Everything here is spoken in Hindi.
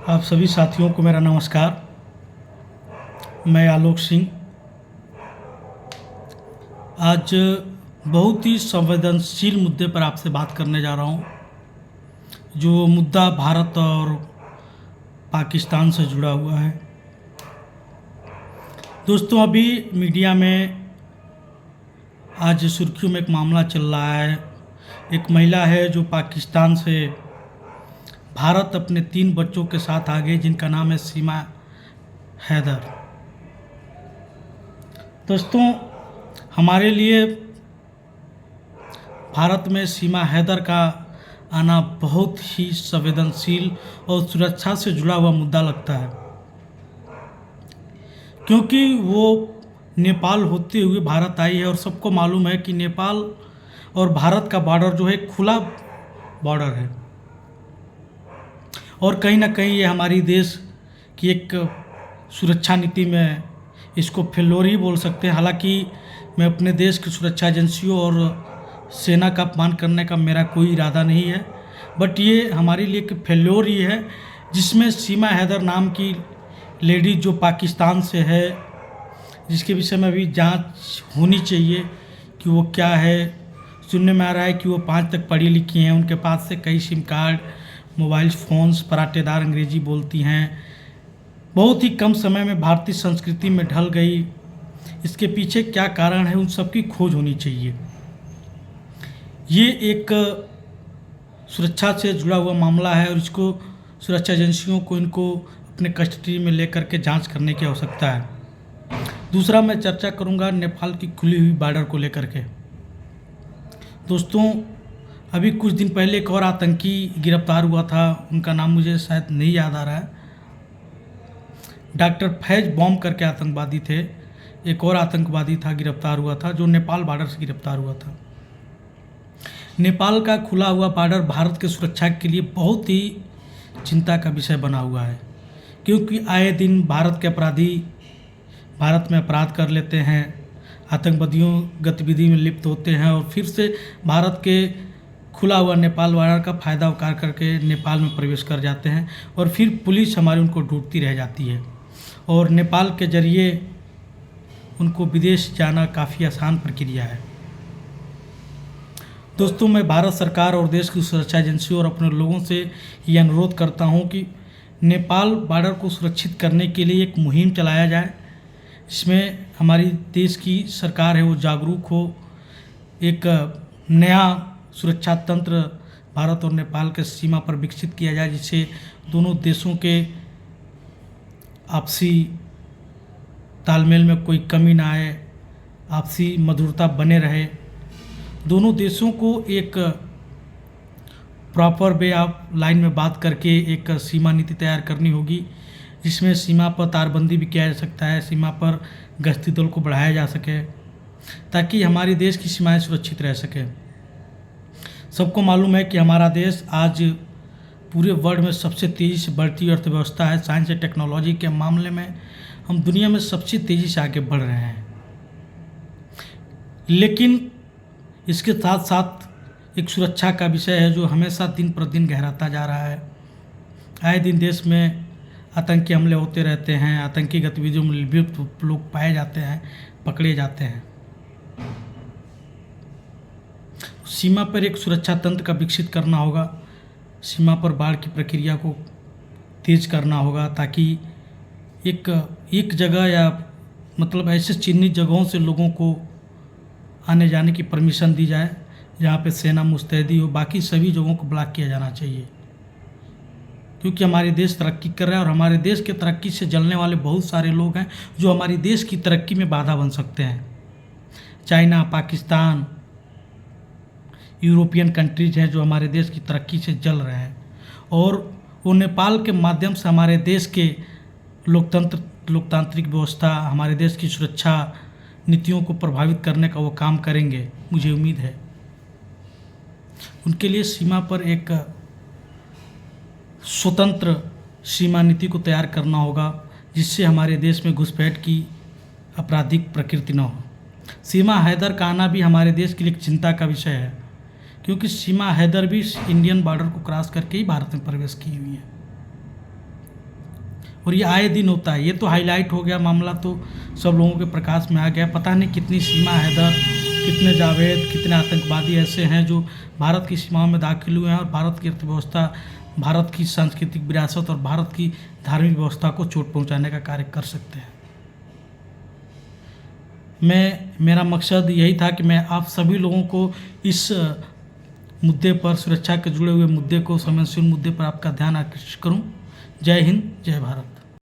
आप सभी साथियों को मेरा नमस्कार। मैं आलोक सिंह आज बहुत ही संवेदनशील मुद्दे पर आपसे बात करने जा रहा हूं, जो मुद्दा भारत और पाकिस्तान से जुड़ा हुआ है। दोस्तों, अभी मीडिया में आज सुर्खियों में एक मामला चल रहा है। एक महिला है जो पाकिस्तान से भारत अपने 3 बच्चों के साथ आ गई, जिनका नाम है सीमा हैदर। दोस्तों, हमारे लिए भारत में सीमा हैदर का आना बहुत ही संवेदनशील और सुरक्षा से जुड़ा हुआ मुद्दा लगता है, क्योंकि वो नेपाल होते हुए भारत आई है और सबको मालूम है कि नेपाल और भारत का बॉर्डर जो है खुला बॉर्डर है और कहीं ना कहीं ये हमारी देश की एक सुरक्षा नीति में इसको फेल्योर ही बोल सकते हैं। हालांकि मैं अपने देश की सुरक्षा एजेंसियों और सेना का अपमान करने का मेरा कोई इरादा नहीं है, बट ये हमारे लिए एक फेल्योर ही है, जिसमें सीमा हैदर नाम की लेडी जो पाकिस्तान से है, जिसके विषय में अभी जांच होनी चाहिए कि वो क्या है। सुनने में आ रहा है कि वो 5 तक पढ़ी लिखी हैं, उनके पास से कई सिम कार्ड, मोबाइल फ़ोन्स, पराठेदार अंग्रेजी बोलती हैं, बहुत ही कम समय में भारतीय संस्कृति में ढल गई। इसके पीछे क्या कारण है, उन सब की खोज होनी चाहिए। ये एक सुरक्षा से जुड़ा हुआ मामला है और इसको सुरक्षा एजेंसियों को इनको अपने कस्टडी में लेकर के जांच करने की आवश्यकता है। दूसरा, मैं चर्चा करूंगा नेपाल की खुली हुई बॉर्डर को लेकर के। दोस्तों, अभी कुछ दिन पहले एक और आतंकी गिरफ्तार हुआ था, उनका नाम मुझे शायद नहीं याद आ रहा है। डॉक्टर फैज बॉम्ब करके आतंकवादी थे, एक और आतंकवादी था गिरफ्तार हुआ था, जो नेपाल बॉर्डर से गिरफ्तार हुआ था। नेपाल का खुला हुआ बॉर्डर भारत के सुरक्षा के लिए बहुत ही चिंता का विषय बना हुआ है, क्योंकि आए दिन भारत के अपराधी भारत में अपराध कर लेते हैं, आतंकवादियों गतिविधि में लिप्त होते हैं और फिर से भारत के खुला हुआ नेपाल बॉर्डर का फ़ायदा उठा करके नेपाल में प्रवेश कर जाते हैं और फिर पुलिस हमारी उनको ढूंढती रह जाती है और नेपाल के जरिए उनको विदेश जाना काफ़ी आसान प्रक्रिया है। दोस्तों, मैं भारत सरकार और देश की सुरक्षा एजेंसियों और अपने लोगों से ये अनुरोध करता हूँ कि नेपाल बॉर्डर को सुरक्षित करने के लिए एक मुहिम चलाया जाए, इसमें हमारी देश की सरकार है वो जागरूक हो। एक नया सुरक्षा तंत्र भारत और नेपाल के सीमा पर विकसित किया जाए, जिससे दोनों देशों के आपसी तालमेल में कोई कमी ना आए, आपसी मधुरता बने रहे। दोनों देशों को एक प्रॉपर वे ऑफ लाइन में बात करके एक सीमा नीति तैयार करनी होगी, जिसमें सीमा पर तारबंदी भी किया जा सकता है, सीमा पर गश्ती दल को बढ़ाया जा सके, ताकि हमारे देश की सीमाएं सुरक्षित रह सके। सबको मालूम है कि हमारा देश आज पूरे वर्ल्ड में सबसे तेज़ी से बढ़ती अर्थव्यवस्था है। साइंस और टेक्नोलॉजी के मामले में हम दुनिया में सबसे तेज़ी से आगे बढ़ रहे हैं, लेकिन इसके साथ साथ एक सुरक्षा का विषय है जो हमेशा दिन प्रतिदिन गहराता जा रहा है। आए दिन देश में आतंकी हमले होते रहते हैं, आतंकी गतिविधियों में लिप्त लोग पाए जाते हैं, पकड़े जाते हैं। सीमा पर एक सुरक्षा तंत्र का विकसित करना होगा, सीमा पर बाढ़ की प्रक्रिया को तेज करना होगा, ताकि एक जगह या मतलब ऐसे चिन्हित जगहों से लोगों को आने जाने की परमिशन दी जाए जहाँ पे सेना मुस्तैदी हो। बाकी सभी जगहों को ब्लॉक किया जाना चाहिए, क्योंकि हमारे देश तरक्की कर रहा है और हमारे देश के तरक्की से जलने वाले बहुत सारे लोग हैं जो हमारे देश की तरक्की में बाधा बन सकते हैं। चाइना, पाकिस्तान, यूरोपियन कंट्रीज हैं जो हमारे देश की तरक्की से जल रहे हैं और वो नेपाल के माध्यम से हमारे देश के लोकतांत्रिक व्यवस्था, हमारे देश की सुरक्षा नीतियों को प्रभावित करने का वो काम करेंगे, मुझे उम्मीद है। उनके लिए सीमा पर एक स्वतंत्र सीमा नीति को तैयार करना होगा, जिससे हमारे देश में घुसपैठ की आपराधिक प्रकृति न हो। सीमा हैदर का आना भी हमारे देश के लिए एक चिंता का विषय है, क्योंकि सीमा हैदर भी इंडियन बॉर्डर को क्रॉस करके ही भारत में प्रवेश की हुई है। और ये आए दिन होता है। ये तो हाईलाइट हो गया मामला, तो सब लोगों के प्रकाश में आ गया। पता नहीं कितनी सीमा हैदर, कितने जावेद, कितने आतंकवादी ऐसे हैं जो भारत की सीमाओं में दाखिल हुए हैं और भारत की अर्थव्यवस्था, भारत की सांस्कृतिक विरासत और भारत की धार्मिक व्यवस्था को चोट पहुंचाने का कार्य कर सकते हैं। मेरा मकसद यही था कि मैं आप सभी लोगों को इस मुद्दे पर, सुरक्षा के जुड़े हुए मुद्दे को, संवेदनशील मुद्दे पर आपका ध्यान आकर्षित करूं। जय हिंद, जय भारत।